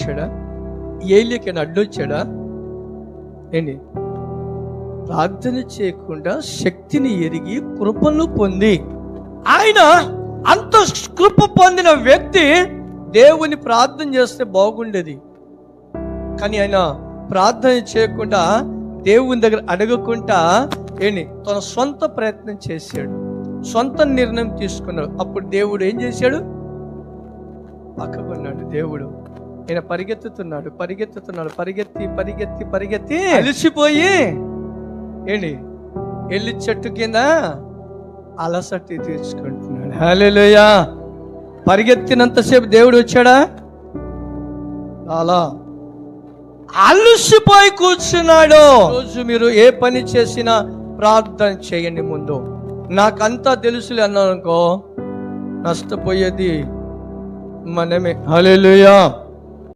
అడ్డొచ్చాడా? ఏలియాకి అడ్డొచ్చాడా? ఏంటి? ప్రార్థన చేయకుండా శక్తిని ఎరిగి కృపను పొంది, ఆయన అంత కృప పొందిన వ్యక్తి దేవుని ప్రార్థన చేస్తే బాగుండేది. కానీ ఆయన ప్రార్థన చేయకుండా, దేవుని దగ్గర అడగకుండా తన సొంత ప్రయత్నం చేశాడు, సొంత నిర్ణయం తీసుకున్నాడు. అప్పుడు దేవుడు ఏం చేశాడు? పక్కకున్నాడు. దేవుడు ఆయన పరిగెత్తుతున్నాడు, పరిగెత్తి అలసిపోయి ఎల్లి చెట్టు కింద అలసటి తీర్చుకుంటున్నాడు. హల్లెలూయా. పరిగెత్తినంతసేపు దేవుడు వచ్చాడా? అలా అలసిపోయి కూర్చున్నాడు. రోజు మీరు ఏ పని చేసినా ప్రార్థన చేయండి. ముందు నాకంతా తెలుసులే అన్నారనుకో, నష్టపోయేది మనమే. హల్లెలూయా.